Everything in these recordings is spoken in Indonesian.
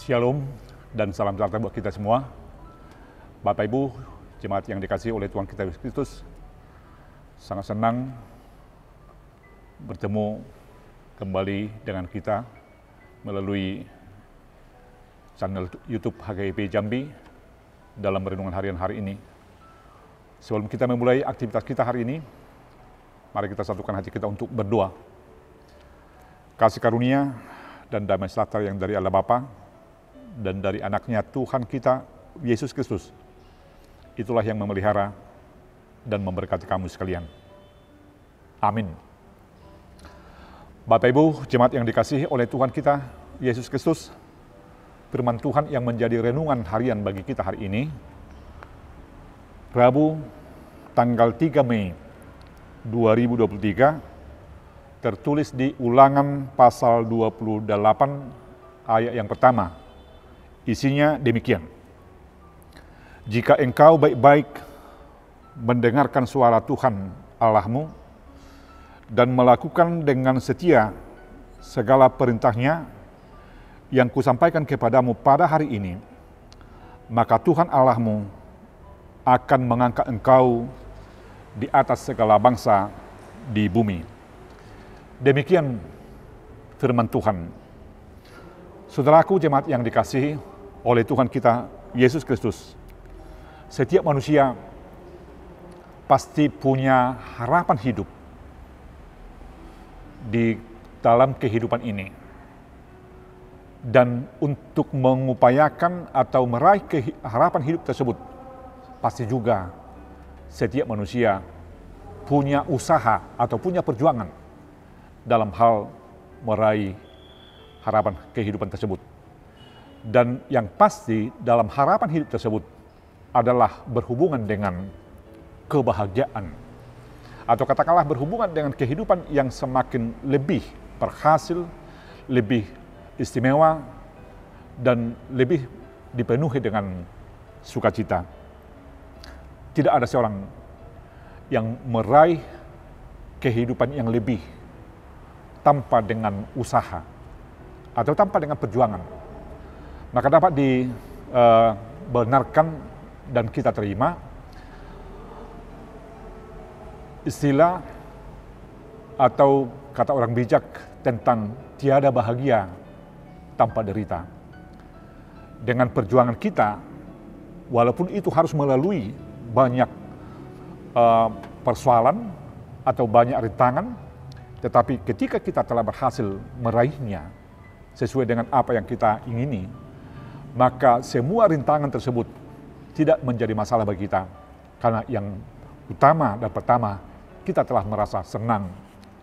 Shalom dan salam sejahtera buat kita semua. Bapak Ibu, jemaat yang dikasihi oleh Tuhan kita Yesus Kristus, sangat senang bertemu kembali dengan kita melalui channel YouTube HGIP Jambi dalam renungan harian hari ini. Sebelum kita memulai aktivitas kita hari ini, mari kita satukan hati kita untuk berdoa. Kasih karunia dan damai sejahtera yang dari Allah Bapa dan dari anaknya Tuhan kita, Yesus Kristus, itulah yang memelihara dan memberkati kamu sekalian. Amin. Bapak Ibu, jemaat yang dikasihi oleh Tuhan kita, Yesus Kristus, firman Tuhan yang menjadi renungan harian bagi kita hari ini, Rabu, tanggal 3 Mei 2023, tertulis di Ulangan pasal 28 ayat yang pertama. Isinya demikian. Jika engkau baik-baik mendengarkan suara Tuhan Allahmu dan melakukan dengan setia segala perintahnya yang kusampaikan kepadamu pada hari ini, maka Tuhan Allahmu akan mengangkat engkau di atas segala bangsa di bumi. Demikian firman Tuhan. Saudaraku, jemaat yang dikasihi oleh Tuhan kita, Yesus Kristus, setiap manusia pasti punya harapan hidup di dalam kehidupan ini. Dan untuk mengupayakan atau meraih harapan hidup tersebut, pasti juga setiap manusia punya usaha atau punya perjuangan dalam hal meraih harapan kehidupan tersebut. Dan yang pasti dalam harapan hidup tersebut adalah berhubungan dengan kebahagiaan. Atau katakanlah berhubungan dengan kehidupan yang semakin lebih berhasil, lebih istimewa, dan lebih dipenuhi dengan sukacita. Tidak ada seorang yang meraih kehidupan yang lebih tanpa dengan usaha atau tanpa dengan perjuangan. Maka dapat dibenarkan dan kita terima istilah atau kata orang bijak tentang tiada bahagia tanpa derita. Dengan perjuangan kita, walaupun itu harus melalui banyak persoalan atau banyak rintangan, tetapi ketika kita telah berhasil meraihnya sesuai dengan apa yang kita ingini, maka semua rintangan tersebut tidak menjadi masalah bagi kita. Karena yang utama dan pertama, kita telah merasa senang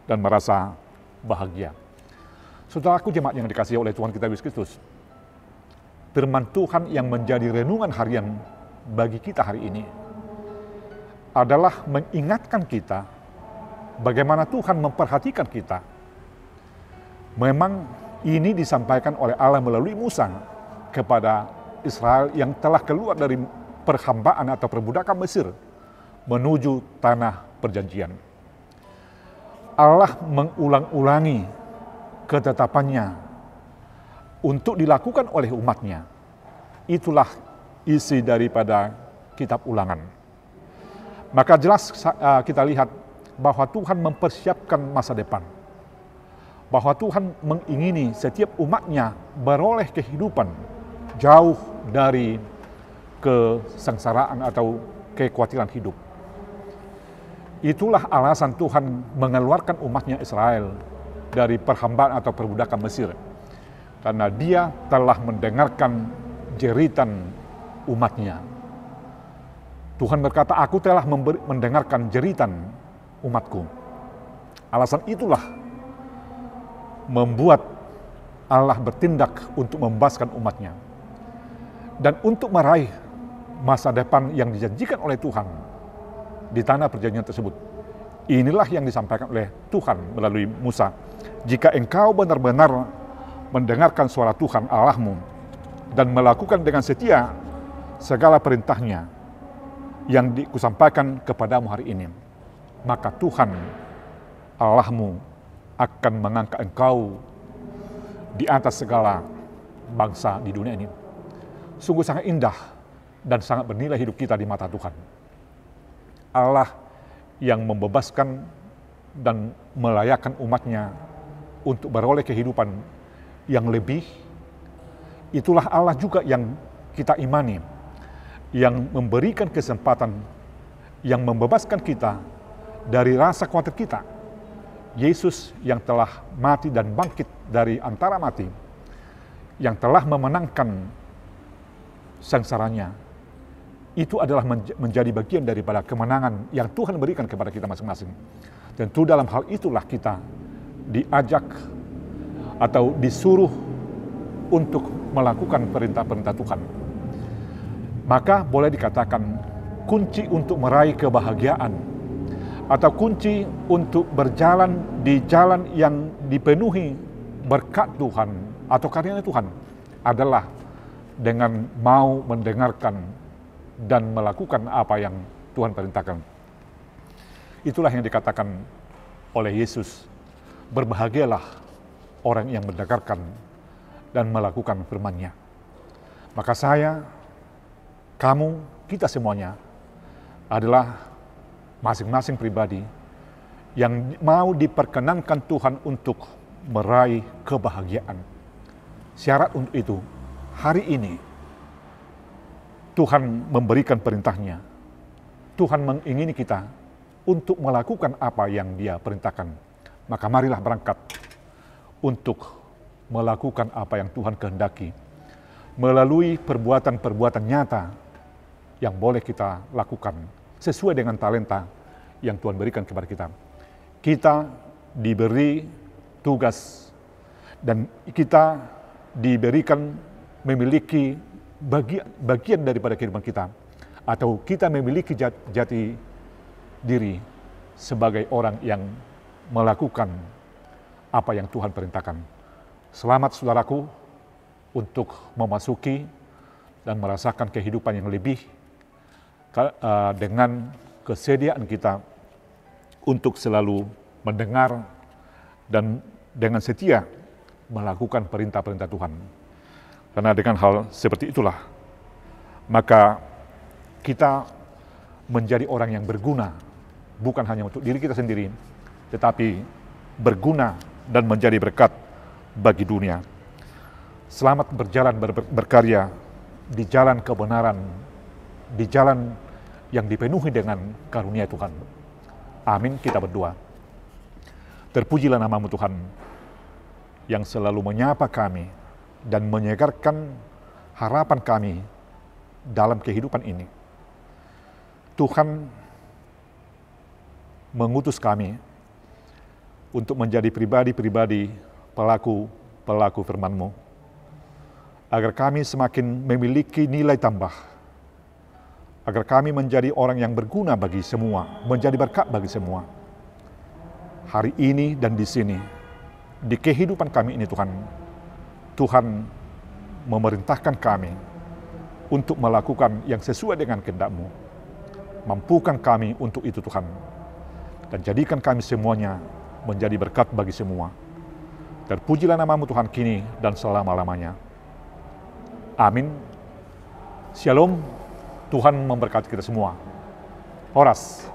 dan merasa bahagia. Saudaraku, jemaat yang dikasihi oleh Tuhan kita Yesus Kristus, firman Tuhan yang menjadi renungan harian bagi kita hari ini adalah mengingatkan kita bagaimana Tuhan memperhatikan kita. Memang ini disampaikan oleh Allah melalui Musa kepada Israel yang telah keluar dari perhambaan atau perbudakan Mesir menuju tanah perjanjian. Allah mengulang-ulangi ketetapannya untuk dilakukan oleh umatnya. Itulah isi daripada kitab Ulangan. Maka jelas kita lihat bahwa Tuhan mempersiapkan masa depan. Bahwa Tuhan mengingini setiap umatnya beroleh kehidupan jauh dari kesengsaraan atau kekhawatiran hidup. Itulah alasan Tuhan mengeluarkan umatnya Israel dari perhambaan atau perbudakan Mesir. Karena dia telah mendengarkan jeritan umatnya. Tuhan berkata, aku telah mendengarkan jeritan umatku. Alasan itulah membuat Allah bertindak untuk membebaskan umatnya. Dan untuk meraih masa depan yang dijanjikan oleh Tuhan di tanah perjanjian tersebut. Inilah yang disampaikan oleh Tuhan melalui Musa. Jika engkau benar-benar mendengarkan suara Tuhan Allahmu dan melakukan dengan setia segala perintahnya yang kusampaikan kepadamu hari ini, maka Tuhan Allahmu akan mengangkat engkau di atas segala bangsa di dunia ini. Sungguh sangat indah dan sangat bernilai hidup kita di mata Tuhan. Allah yang membebaskan dan melayakkan umatnya untuk beroleh kehidupan yang lebih. Itulah Allah juga yang kita imani, yang memberikan kesempatan, yang membebaskan kita dari rasa khawatir kita. Yesus yang telah mati dan bangkit dari antara mati, yang telah memenangkan sengsaranya, itu adalah menjadi bagian daripada kemenangan yang Tuhan berikan kepada kita masing-masing. Tentu dalam hal itulah kita diajak atau disuruh untuk melakukan perintah-perintah Tuhan. Maka boleh dikatakan kunci untuk meraih kebahagiaan atau kunci untuk berjalan di jalan yang dipenuhi berkat Tuhan atau karunia Tuhan adalah dengan mau mendengarkan dan melakukan apa yang Tuhan perintahkan. Itulah yang dikatakan oleh Yesus, berbahagialah orang yang mendengarkan dan melakukan firman-Nya. Maka saya, kamu, kita semuanya adalah masing-masing pribadi yang mau diperkenankan Tuhan untuk meraih kebahagiaan. Syarat untuk itu, hari ini Tuhan memberikan perintahnya. Tuhan mengingini kita untuk melakukan apa yang Dia perintahkan. Maka marilah berangkat untuk melakukan apa yang Tuhan kehendaki melalui perbuatan-perbuatan nyata yang boleh kita lakukan sesuai dengan talenta yang Tuhan berikan kepada kita. Kita diberi tugas dan kita diberikan memiliki bagian daripada kehidupan kita, atau kita memiliki jati diri sebagai orang yang melakukan apa yang Tuhan perintahkan. Selamat saudaraku untuk memasuki dan merasakan kehidupan yang lebih dengan kesediaan kita untuk selalu mendengar dan dengan setia melakukan perintah-perintah Tuhan. Karena dengan hal seperti itulah, maka kita menjadi orang yang berguna, bukan hanya untuk diri kita sendiri, tetapi berguna dan menjadi berkat bagi dunia. Selamat berjalan berkarya di jalan kebenaran, di jalan yang dipenuhi dengan karunia Tuhan. Amin, kita berdoa. Terpujilah nama-Mu Tuhan, yang selalu menyapa kami dan menyegarkan harapan kami dalam kehidupan ini. Tuhan mengutus kami untuk menjadi pribadi-pribadi pelaku firman-Mu, agar kami semakin memiliki nilai tambah, agar kami menjadi orang yang berguna bagi semua, menjadi berkat bagi semua. Hari ini dan di sini, di kehidupan kami ini Tuhan memerintahkan kami untuk melakukan yang sesuai dengan kehendak-Mu. Mampukan kami untuk itu Tuhan, dan jadikan kami semuanya menjadi berkat bagi semua. Terpujilah nama-Mu Tuhan kini dan selama-lamanya. Amin. Shalom. Tuhan memberkati kita semua. Horas.